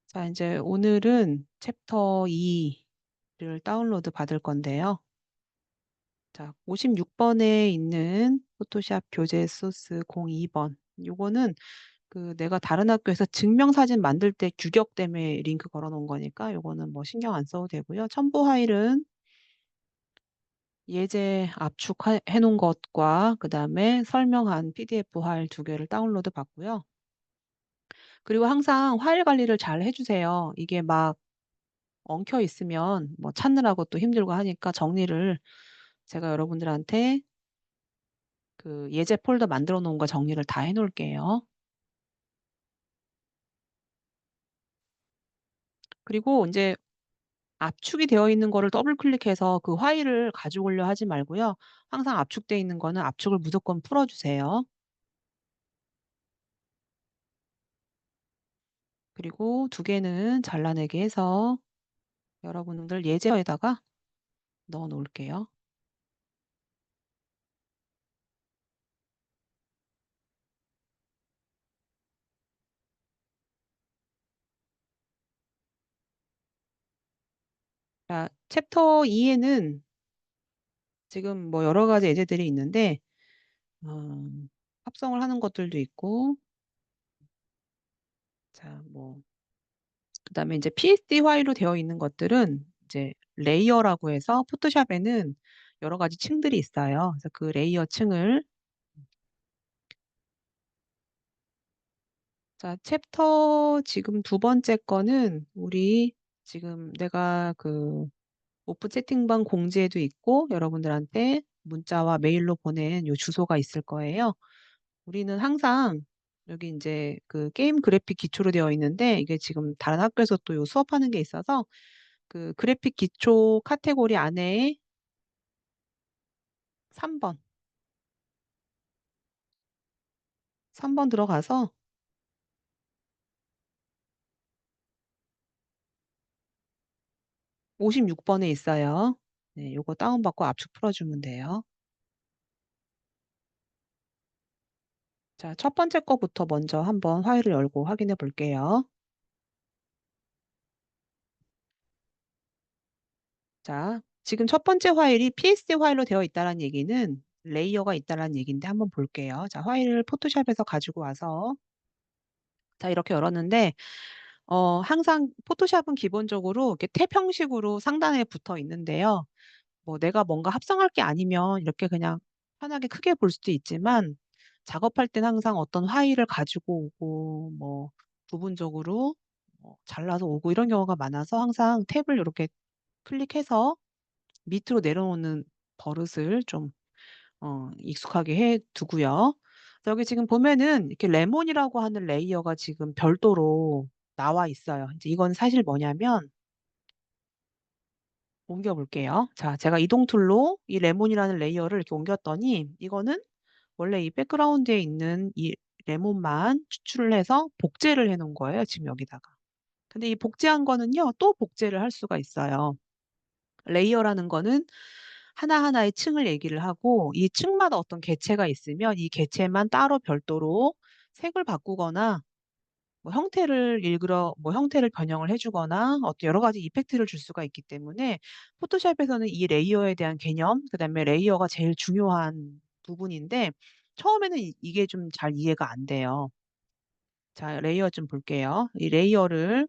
자, 이제 오늘은 챕터 2를 다운로드 받을 건데요. 자, 56번에 있는 포토샵 교재 소스 02번. 요거는 내가 다른 학교에서 증명사진 만들 때 규격 때문에 링크 걸어 놓은 거니까 요거는 뭐 신경 안 써도 되고요. 첨부 파일은 예제 압축해 놓은 것과 그다음에 설명한 PDF 파일 두 개를 다운로드 받고요. 그리고 항상 파일 관리를 잘 해주세요. 이게 막 엉켜 있으면 뭐 찾느라고 또 힘들고 하니까 정리를 제가 여러분들한테 예제 폴더 만들어 놓은 거 정리를 다 해 놓을게요. 그리고 이제 압축이 되어 있는 거를 더블 클릭해서 그 파일을 가져오려 하지 말고요. 항상 압축되어 있는 거는 압축을 무조건 풀어 주세요. 그리고 두 개는 잘라내기 해서 여러분들 예제에다가 넣어 놓을게요. 자, 챕터 2에는 지금 뭐 여러 가지 예제들이 있는데 어, 합성을 하는 것들도 있고 자, 뭐 그다음에 이제 PSD 파일로 되어 있는 것들은 이제 레이어라고 해서 포토샵에는 여러 가지 층들이 있어요. 그래서 그 레이어 층을 자, 챕터 지금 두 번째 거는 우리 지금 내가 오프 채팅방 공지에도 있고 여러분들한테 문자와 메일로 보낸 요 주소가 있을 거예요. 우리는 항상 여기 이제 게임 그래픽 기초로 되어 있는데 이게 지금 다른 학교에서 또 요 수업하는 게 있어서 그래픽 기초 카테고리 안에 3번, 3번 들어가서 56번에 있어요. 네, 요거 다운받고 압축 풀어주면 돼요. 자, 첫 번째 거부터 먼저 한번 파일을 열고 확인해 볼게요. 자, 지금 첫 번째 파일이 PSD 파일로 되어 있다는 얘기는 레이어가 있다는 얘기인데 한번 볼게요. 자, 파일을 포토샵에서 가지고 와서 자, 이렇게 열었는데 항상 포토샵은 기본적으로 이렇게 탭 형식으로 상단에 붙어 있는데요. 뭐 내가 뭔가 합성할 게 아니면 이렇게 그냥 편하게 크게 볼 수도 있지만 작업할 땐 항상 어떤 파일을 가지고 오고 뭐 부분적으로 잘라서 오고 이런 경우가 많아서 항상 탭을 이렇게 클릭해서 밑으로 내려오는 버릇을 좀 익숙하게 해 두고요. 여기 지금 보면은 이렇게 레몬이라고 하는 레이어가 지금 별도로 나와 있어요. 이제 이건 사실 뭐냐면 옮겨 볼게요. 자, 제가 이동 툴로 이 레몬이라는 레이어를 이렇게 옮겼더니 이거는 원래 이 백그라운드에 있는 이 레몬만 추출을 해서 복제를 해 놓은 거예요. 지금 여기다가. 근데 이 복제한 거는요, 또 복제를 할 수가 있어요. 레이어라는 거는 하나하나의 층을 얘기를 하고 이 층마다 어떤 개체가 있으면 이 개체만 따로 별도로 색을 바꾸거나 뭐 형태를 변형을 해주거나 어떤 여러 가지 이펙트를 줄 수가 있기 때문에 포토샵에서는 이 레이어에 대한 개념, 그다음에 레이어가 제일 중요한 부분인데 처음에는 이게 좀 잘 이해가 안 돼요. 자, 레이어 좀 볼게요. 이 레이어를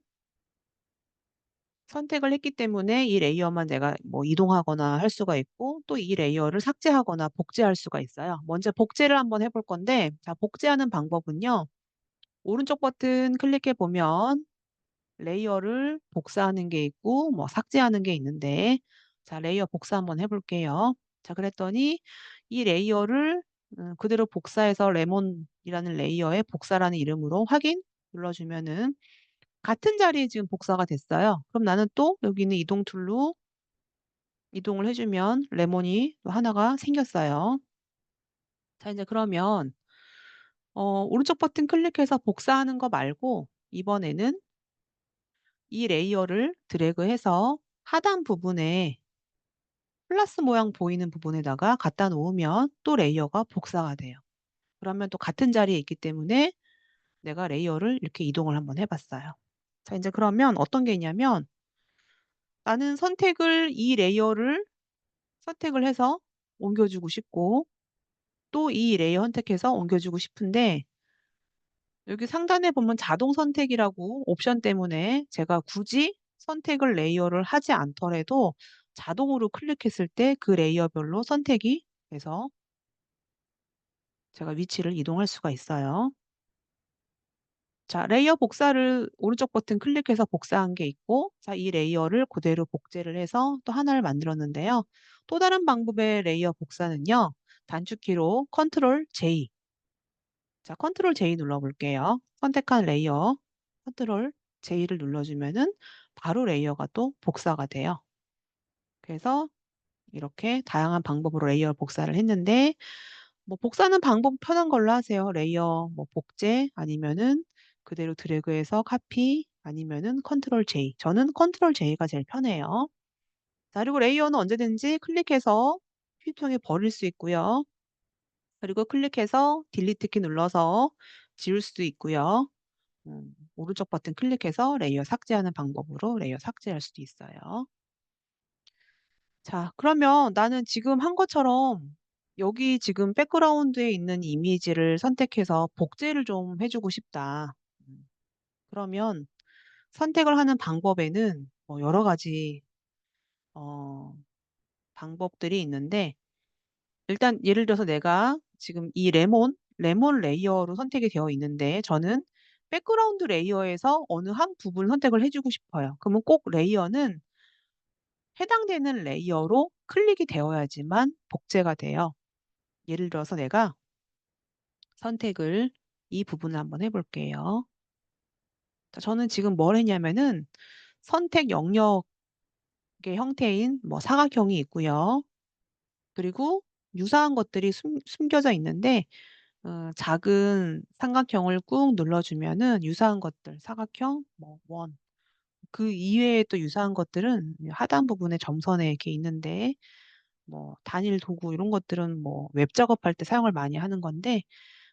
선택을 했기 때문에 이 레이어만 내가 뭐 이동하거나 할 수가 있고 또 이 레이어를 삭제하거나 복제할 수가 있어요. 먼저 복제를 한번 해볼 건데 자, 복제하는 방법은요. 오른쪽 버튼 클릭해 보면 레이어를 복사하는 게 있고 뭐 삭제하는 게 있는데 자, 레이어 복사 한번 해볼게요. 자, 그랬더니 이 레이어를 그대로 복사해서 레몬이라는 레이어에 복사라는 이름으로 확인 눌러주면은 같은 자리에 지금 복사가 됐어요. 그럼 나는 또 여기 있는 이동 툴로 이동을 해주면 레몬이 또 하나가 생겼어요. 자, 이제 그러면 오른쪽 버튼 클릭해서 복사하는 거 말고 이번에는 이 레이어를 드래그해서 하단 부분에 플러스 모양 보이는 부분에다가 갖다 놓으면 또 레이어가 복사가 돼요. 그러면 또 같은 자리에 있기 때문에 내가 레이어를 이렇게 이동을 한번 해봤어요. 자, 이제 그러면 어떤 게 있냐면 나는 이 레이어를 선택을 해서 옮겨주고 싶고 또 이 레이어 선택해서 옮겨주고 싶은데 여기 상단에 보면 자동 선택이라고 옵션 때문에 제가 굳이 선택을 레이어를 하지 않더라도 자동으로 클릭했을 때 그 레이어별로 선택이 돼서 제가 위치를 이동할 수가 있어요. 자, 레이어 복사를 오른쪽 버튼 클릭해서 복사한 게 있고, 자, 이 레이어를 그대로 복제를 해서 또 하나를 만들었는데요. 또 다른 방법의 레이어 복사는요, 단축키로 컨트롤 J. 자, 컨트롤 J 눌러볼게요. 선택한 레이어, 컨트롤 J를 눌러주면은 바로 레이어가 또 복사가 돼요. 그래서 이렇게 다양한 방법으로 레이어 복사를 했는데, 뭐 복사는 방법 편한 걸로 하세요. 레이어 뭐 복제 아니면은 그대로 드래그해서 카피 아니면은 컨트롤 J. 저는 컨트롤 J가 제일 편해요. 자, 그리고 레이어는 언제든지 클릭해서 휴통에 버릴 수 있고요. 그리고 클릭해서 딜리트 키 눌러서 지울 수도 있고요. 오른쪽 버튼 클릭해서 레이어 삭제하는 방법으로 레이어 삭제할 수도 있어요. 자, 그러면 나는 지금 한 것처럼 여기 지금 백그라운드에 있는 이미지를 선택해서 복제를 좀 해주고 싶다. 음, 그러면 선택을 하는 방법에는 뭐 여러 가지 어, 방법들이 있는데 일단 예를 들어서 내가 지금 이 레몬 레이어로 선택이 되어 있는데 저는 백그라운드 레이어에서 어느 한 부분을 선택을 해주고 싶어요. 그러면 꼭 레이어는 해당되는 레이어로 클릭이 되어야지만 복제가 돼요. 예를 들어서 내가 선택을 이 부분을 한번 해볼게요. 자, 저는 지금 뭘 했냐면은 선택 영역의 형태인 뭐 사각형이 있고요. 그리고 유사한 것들이 숨겨져 있는데 작은 삼각형을 꾹 눌러주면은 유사한 것들, 사각형, 뭐 원, 그 이외에 또 유사한 것들은 하단 부분에 점선에 이렇게 있는데 뭐 단일 도구 이런 것들은 뭐 웹 작업할 때 사용을 많이 하는 건데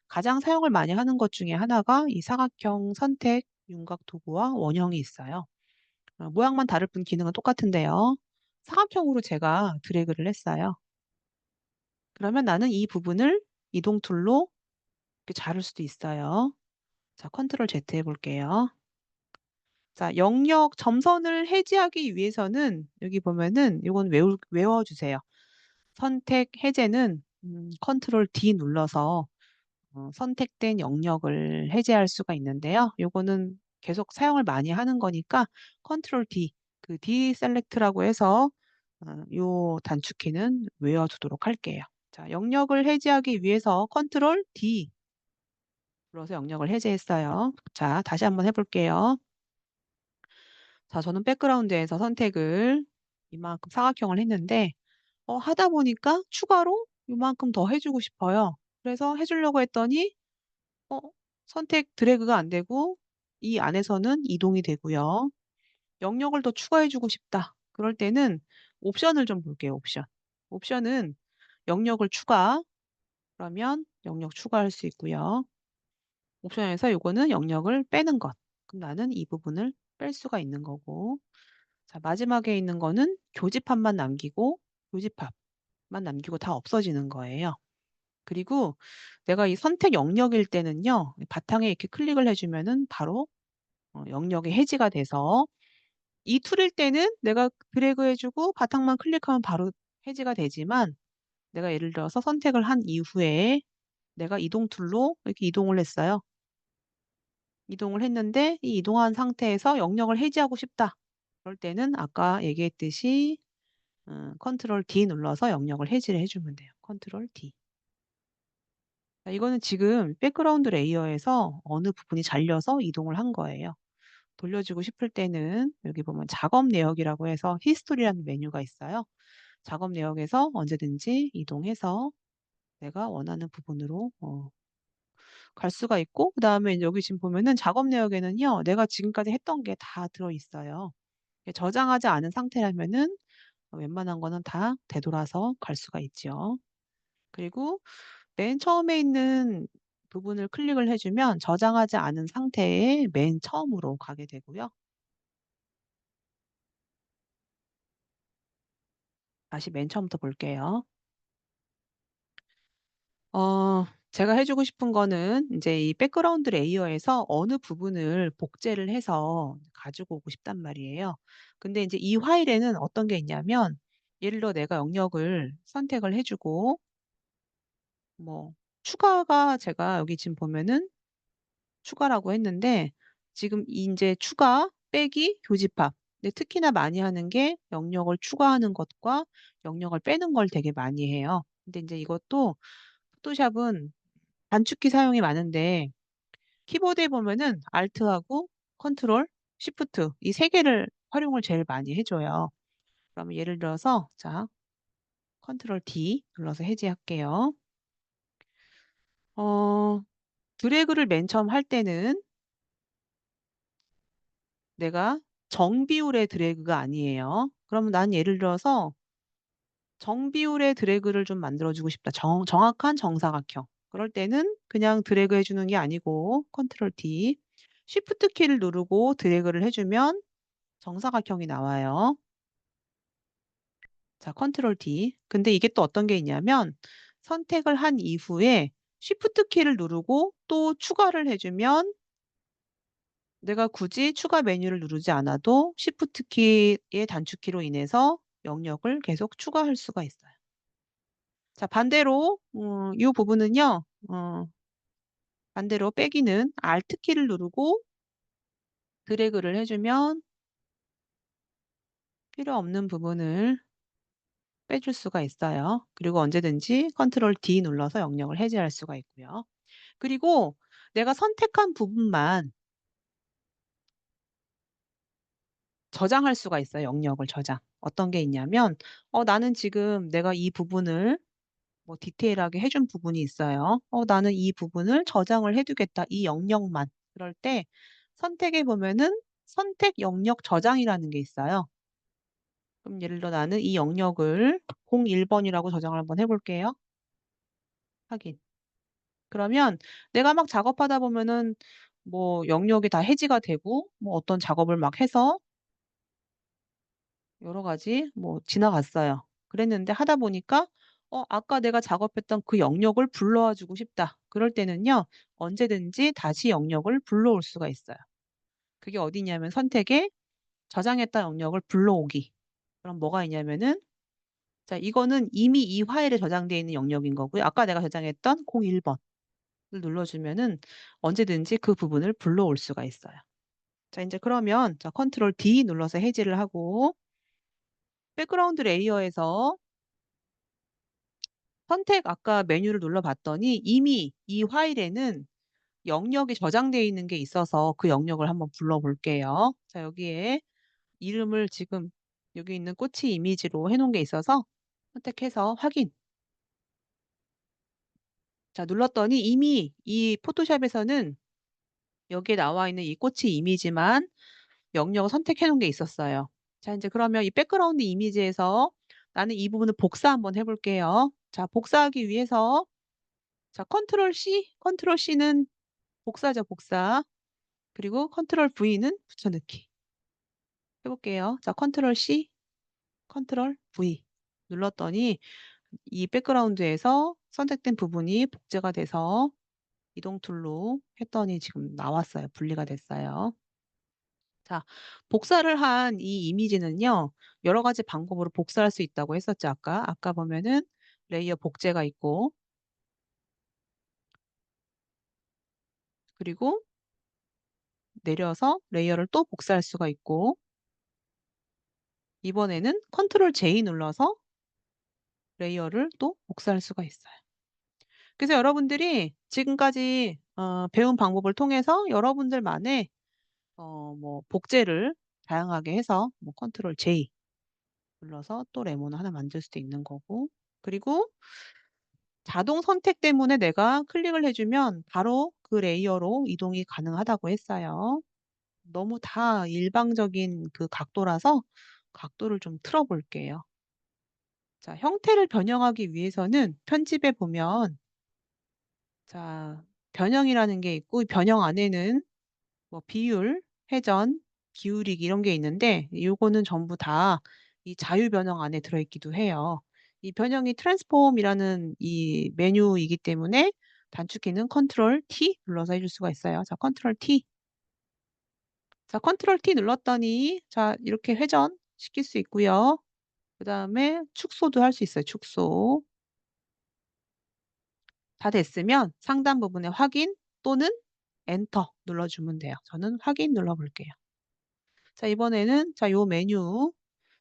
가장 사용을 많이 하는 것 중에 하나가 이 사각형 선택 윤곽 도구와 원형이 있어요. 모양만 다를 뿐 기능은 똑같은데요. 사각형으로 제가 드래그를 했어요. 그러면 나는 이 부분을 이동 툴로 이렇게 자를 수도 있어요. 자, 컨트롤 Z 해볼게요. 자, 영역 점선을 해제하기 위해서는 여기 보면은 이건 외워주세요. 선택 해제는 컨트롤 D 눌러서 선택된 영역을 해제할 수가 있는데요. 요거는 계속 사용을 많이 하는 거니까 컨트롤 D, 그 D 셀렉트라고 해서 요 단축키는 외워두도록 할게요. 자, 영역을 해제하기 위해서 컨트롤 D 눌러서 영역을 해제했어요. 자, 다시 한번 해볼게요. 자, 저는 백그라운드에서 선택을 이만큼 사각형을 했는데 하다 보니까 추가로 이만큼 더 해주고 싶어요. 그래서 해주려고 했더니 어, 선택 드래그가 안 되고 이 안에서는 이동이 되고요. 영역을 더 추가해주고 싶다. 그럴 때는 옵션을 좀 볼게요. 옵션. 옵션은 영역을 추가. 그러면 영역 추가할 수 있고요. 옵션에서 요거는 영역을 빼는 것. 그럼 나는 이 부분을 뺄 수가 있는 거고. 자, 마지막에 있는 거는 교집합만 남기고 교집합만 남기고 다 없어지는 거예요. 그리고 내가 이 선택 영역일 때는요. 바탕에 이렇게 클릭을 해주면은 바로 영역이 해지가 돼서 이 툴일 때는 내가 드래그 해주고 바탕만 클릭하면 바로 해지가 되지만 내가 예를 들어서 선택을 한 이후에 내가 이동 툴로 이렇게 이동을 했어요. 이동을 했는데 이 이동한 상태에서 영역을 해지하고 싶다. 그럴 때는 아까 얘기했듯이 컨트롤 D 눌러서 영역을 해지를 해주면 돼요. 컨트롤 D. 자, 이거는 지금 백그라운드 레이어에서 어느 부분이 잘려서 이동을 한 거예요. 돌려주고 싶을 때는 여기 보면 작업 내역이라고 해서 히스토리라는 메뉴가 있어요. 작업 내역에서 언제든지 이동해서 내가 원하는 부분으로 갈 수가 있고 그다음에 여기 지금 보면은 작업 내역에는요. 내가 지금까지 했던 게 다 들어있어요. 저장하지 않은 상태라면은 웬만한 거는 다 되돌아서 갈 수가 있죠. 그리고 맨 처음에 있는 부분을 클릭을 해 주면 저장하지 않은 상태에 맨 처음으로 가게 되고요. 다시 맨 처음부터 볼게요. 제가 해 주고 싶은 거는 인제 이 백그라운드 레이어에서 어느 부분을 복제를 해서 가지고 오고 싶단 말이에요. 근데 인제 이 파일에는 어떤 게 있냐면 예를 들어 내가 영역을 선택을 해 주고 뭐 추가가 제가 여기 지금 보면은 추가라고 했는데 지금 인제 추가 빼기 교집합. 근데 특히나 많이 하는 게 영역을 추가하는 것과 영역을 빼는 걸 되게 많이 해요. 근데 인제 이것도 포토샵은 단축키 사용이 많은데 키보드에 보면은 Alt하고 컨트롤, Shift 이 세 개를 활용을 제일 많이 해 줘요. 그러면 예를 들어서 자 컨트롤 D 눌러서 해제할게요. 어 드래그를 맨 처음 할 때는 내가 정비율의 드래그가 아니에요. 그러면 난 예를 들어서 정비율의 드래그를 좀 만들어 주고 싶다. 정확한 정사각형. 그럴 때는 그냥 드래그 해 주는 게 아니고 컨트롤 D, Shift 키를 누르고 드래그를 해 주면 정사각형이 나와요. 자 컨트롤 D. 근데 이게 또 어떤 게 있냐면 선택을 한 이후에 Shift 키를 누르고 또 추가를 해 주면 내가 굳이 추가 메뉴를 누르지 않아도 Shift 키의 단축키로 인해서 영역을 계속 추가할 수가 있어요. 자 반대로 이 부분은요. 어 반대로 빼기는 Alt 키를 누르고 드래그를 해 주면 필요 없는 부분을 빼줄 수가 있어요. 그리고 언제든지 컨트롤 D 눌러서 영역을 해제할 수가 있고요. 그리고 내가 선택한 부분만 저장할 수가 있어요, 영역을 저장. 어떤 게 있냐면 나는 지금 내가 이 부분을 뭐 디테일하게 해준 부분이 있어요. 나는 이 부분을 저장을 해 두겠다, 이 영역만. 그럴 때 선택에 보면은 선택 영역 저장이라는 게 있어요. 그럼 예를 들어 나는 이 영역을 01 번이라고 저장을 한번 해 볼게요. 확인. 그러면 내가 막 작업하다 보면은 뭐 영역이 다 해지가 되고 뭐 어떤 작업을 막 해서 여러 가지 뭐 지나갔어요. 그랬는데 하다 보니까 아까 내가 작업했던 그 영역을 불러와 주고 싶다. 그럴 때는요. 언제든지 다시 영역을 불러올 수가 있어요. 그게 어디냐면 선택에 저장했던 영역을 불러오기. 그럼 뭐가 있냐면은 자 이거는 이미 이 파일에 저장되어 있는 영역인 거고요. 아까 내가 저장했던 01 번을 눌러 주면은 언제든지 그 부분을 불러올 수가 있어요. 자 인제 그러면 자 컨트롤 D 눌러서 해제를 하고 백그라운드 레이어에서 선택 아까 메뉴를 눌러 봤더니 이미 이 파일에는 영역이 저장되어 있는 게 있어서 그 영역을 한번 불러 볼게요. 자 여기에 이름을 지금 여기 있는 꽃이 이미지로 해 놓은 게 있어서 선택해서 확인. 자 눌렀더니 이미 이 포토샵에서는 여기에 나와 있는 이 꽃이 이미지만 영역을 선택해 놓은 게 있었어요. 자 인제 그러면 이 백그라운드 이미지에서 나는 이 부분을 복사 한번 해 볼게요. 자 복사하기 위해서 자 컨트롤 C, 컨트롤 C는 복사죠, 복사. 그리고 컨트롤 V는 붙여넣기. 해 볼게요. 자 컨트롤 C, 컨트롤 V 눌렀더니 이 백그라운드에서 선택된 부분이 복제가 돼서 이동 툴로 했더니 지금 나왔어요. 분리가 됐어요. 자 복사를 한 이 이미지는요. 여러 가지 방법으로 복사할 수 있다고 했었죠 아까. 아까 보면은 레이어 복제가 있고 그리고 내려서 레이어를 또 복사할 수가 있고 이번에는 컨트롤 J 눌러서 레이어를 또 복사할 수가 있어요. 그래서 여러분들이 지금까지 배운 방법을 통해서 여러분들만의 뭐 복제를 다양하게 해서 뭐 컨트롤 J 눌러서 또 레몬을 하나 만들 수도 있는 거고 그리고 자동 선택 때문에 내가 클릭을 해 주면 바로 그 레이어로 이동이 가능하다고 했어요. 너무 다 일방적인 그 각도라서 각도를 좀 틀어 볼게요. 자 형태를 변형하기 위해서는 편집에 보면 자 변형이라는 게 있고 이 변형 안에는 뭐 비율, 회전, 기울이기 이런 게 있는데 요거는 전부 다 이 자유 변형 안에 들어 있기도 해요. 이 변형이 트랜스폼이라는 이 메뉴이기 때문에 단축키는 컨트롤 T 눌러서 해줄 수가 있어요. 자, 컨트롤 T. 자, 컨트롤 T 눌렀더니 자, 이렇게 회전시킬 수 있고요. 그다음에 축소도 할 수 있어요, 축소. 다 됐으면 상단 부분에 확인 또는 엔터 눌러주면 돼요. 저는 확인 눌러볼게요. 자, 이번에는 자, 요 메뉴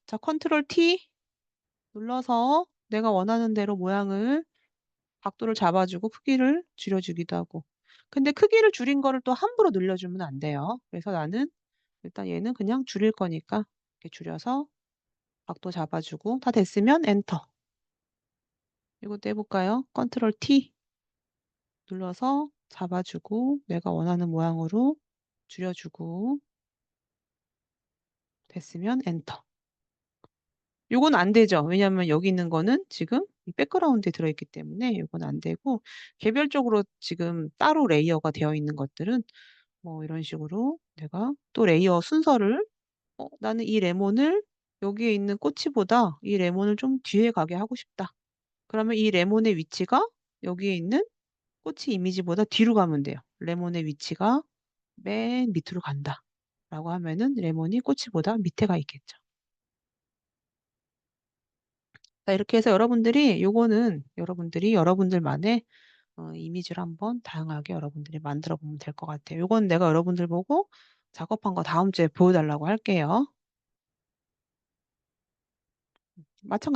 자, 컨트롤 T 눌러서 내가 원하는 대로 모양을 각도를 잡아 주고 크기를 줄여 주기도 하고. 근데 크기를 줄인 거를 또 함부로 늘려주면 안 돼요. 그래서 나는 일단 얘는 그냥 줄일 거니까 이렇게 줄여서 각도 잡아 주고 다 됐으면 엔터. 이것도 해 볼까요? 컨트롤 T 눌러서 잡아 주고 내가 원하는 모양으로 줄여 주고 됐으면 엔터. 요건 안 되죠. 왜냐하면 여기 있는 거는 지금 이 백그라운드에 들어있기 때문에 요건 안 되고 개별적으로 지금 따로 레이어가 되어 있는 것들은 뭐 이런 식으로 내가 또 레이어 순서를 '나는 이 레몬을 여기에 있는 꼬치보다 이 레몬을 좀 뒤에 가게 하고 싶다.' 그러면 이 레몬의 위치가 여기에 있는 꼬치 이미지보다 뒤로 가면 돼요. '레몬의 위치가 맨 밑으로 간다.'라고 하면은 레몬이 꼬치보다 밑에 가 있겠죠. 자, 이렇게 해서 여러분들이 요거는 여러분들이 여러분들만의 이미지를 한번 다양하게 여러분들이 만들어 보면 될 것 같아요. 요건 내가 여러분들 보고 작업한 거 다음 주에 보여 달라고 할게요.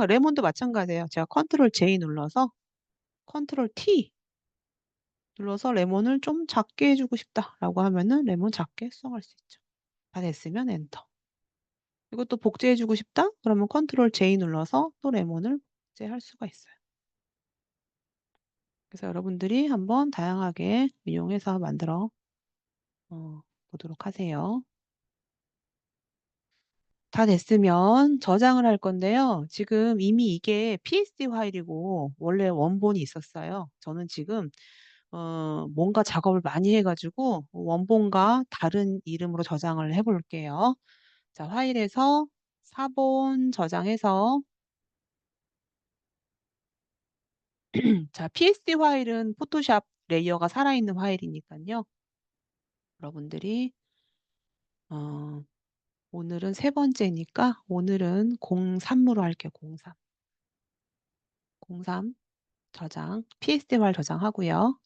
레몬도 마찬가지예요. 제가 컨트롤 J 눌러서 컨트롤 T 눌러서 '레몬을 좀 작게 해 주고 싶다.'라고 하면은 레몬 작게 수정할 수 있죠. 다 됐으면 엔터. 이것도 복제해 주고 싶다? 그러면 컨트롤 J 눌러서 또 레몬을 복제할 수가 있어요. 그래서 여러분들이 한번 다양하게 이용해서 만들어 보도록 하세요. 다 됐으면 저장을 할 건데요. 지금 이미 이게 PSD 파일이고 원래 원본이 있었어요. 저는 지금 뭔가 작업을 많이 해 가지고 원본과 다른 이름으로 저장을 해 볼게요. 자, 파일에서 사본 저장해서 자, PSD 파일은 포토샵 레이어가 살아있는 파일이니깐요. 여러분들이 어 오늘은 세 번째니까 오늘은 03으로 할게요. 03. 03 저장, PSD 파일 저장하고요.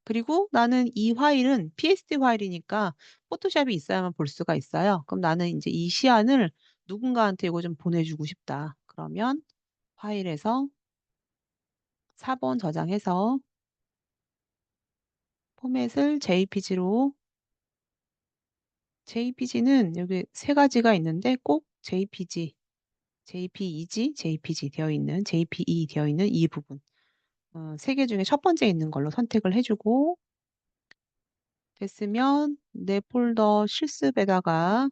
그리고 나는 이 파일은 PSD 파일이니까 포토샵이 있어야만 볼 수가 있어요. 그럼 나는 인제 이 시안을 누군가한테 이거 좀 보내 주고 싶다. 그러면 파일에서 4번 저장해서 포맷을 JPG로 JPG는 여기 세 가지가 있는데 꼭 JPG, JPEG, JPG 되어 있는 JPE 되어 있는 이 부분. 3개 중에 첫 번째 있는 걸로 선택을 해 주고 됐으면 내 폴더 실습에다가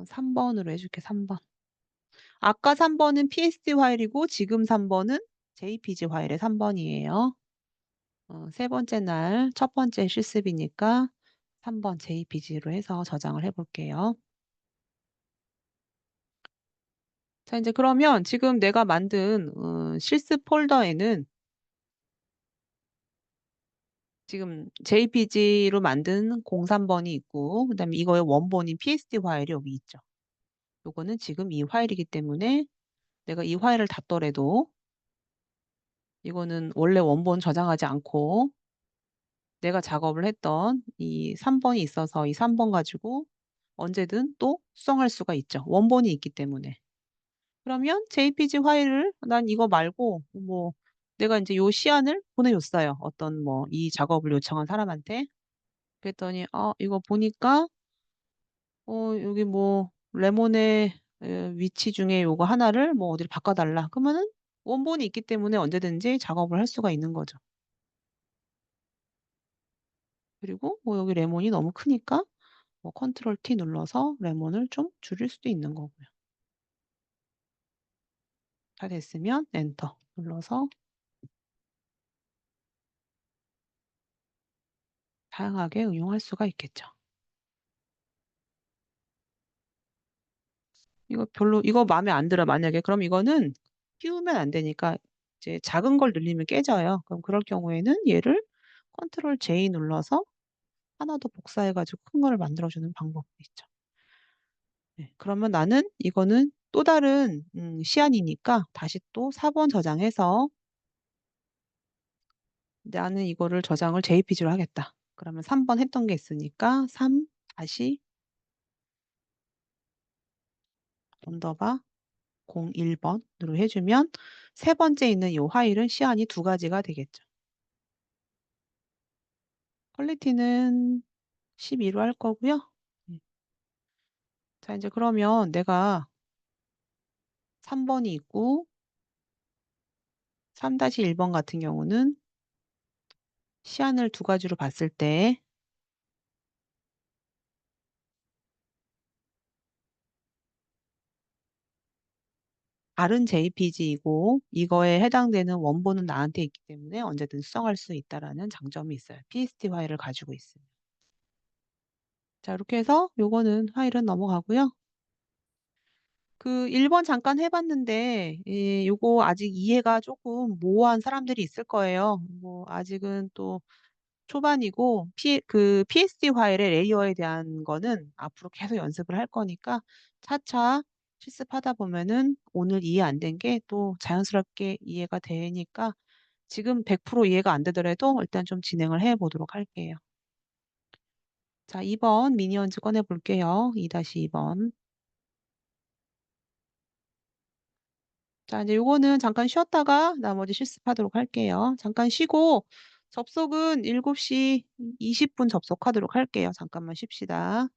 3 번으로 해 줄게, 3 번. 아까 3 번은 PSD 파일이고 지금 3 번은 JPG 파일의 3 번이에요. 세 번째 날 첫 번째 실습이니까 3번 JPG로 해서 저장을 해 볼게요. 자, 인제 그러면 지금 내가 만든 실습 폴더에는 지금 JPG로 만든 03 번이 있고 그다음에 이거의 원본인 PSD 파일이 여기 있죠. 요거는 지금 이 파일이기 때문에 내가 이 파일을 닫더라도 이거는 원래 원본 저장하지 않고 내가 작업을 했던 이 3 번이 있어서 이 3번 가지고 언제든 또 수정할 수가 있죠, 원본이 있기 때문에. 그러면 JPG 파일을 난 이거 말고 뭐 내가 인제 요 시안을 보내줬어요, 어떤 뭐 이 작업을 요청한 사람한테. 그랬더니 이거 보니까 여기 뭐 레몬의 위치 중에 요거 하나를 뭐 어디를 바꿔 달라. 그러면은 원본이 있기 때문에 언제든지 작업을 할 수가 있는 거죠. 그리고 뭐 여기 레몬이 너무 크니까 뭐 컨트롤 T 눌러서 레몬을 좀 줄일 수도 있는 거고요. 다 됐으면 엔터 눌러서 다양하게 응용할 수가 있겠죠. 이거 별로 이거 마음에 안 들어 만약에. 그럼 이거는 키우면 안 되니까 이제 작은 걸 누르면 깨져요. 그럼 그럴 경우에는 얘를 컨트롤 J 눌러서 하나 더 복사해 가지고 큰 거를 만들어 주는 방법도 있죠. 네. 그러면 나는 이거는 또 다른 시안이니까 다시 또 4번 저장해서 '나는 이거를 저장을 JPG로 하겠다.' 그러면 3번 했던 게 있으니까 3 다시 언더바 01 번으로 해 주면 세 번째 있는 요 파일은 시안이 두 가지가 되겠죠. 퀄리티는 12로 할 거고요. 네. 자 인제 그러면 내가 3 번이 있고 3-1번 같은 경우는 시안을 두 가지로 봤을 때 다른 JPG이고 이거에 해당되는 원본은 나한테 있기 때문에 언제든 수정할 수 있다라는 장점이 있어요, PSD 파일을 가지고 있으면. 자 이렇게 해서 요거는 파일은 넘어가고요. 그 1번 잠깐 해 봤는데 요거 아직 이해가 쪼끔 모호한 사람들이 있을 거예요. 뭐 아직은 또 초반이고 PSD 파일의 레이어에 대한 거는 앞으로 계속 연습을 할 거니까 차차 실습하다 보면은 오늘 이해 안 된 게 또 자연스럽게 이해가 되니까 지금 100% 이해가 안 되더라도 일단 좀 진행을 해 보도록 할게요. 자 2번 미니언즈 꺼내 볼게요. 2-2 번. 자 이제 요거는 잠깐 쉬었다가 나머지 실습하도록 할게요. 잠깐 쉬고 접속은 7시 20분 접속하도록 할게요. 잠깐만 쉽시다.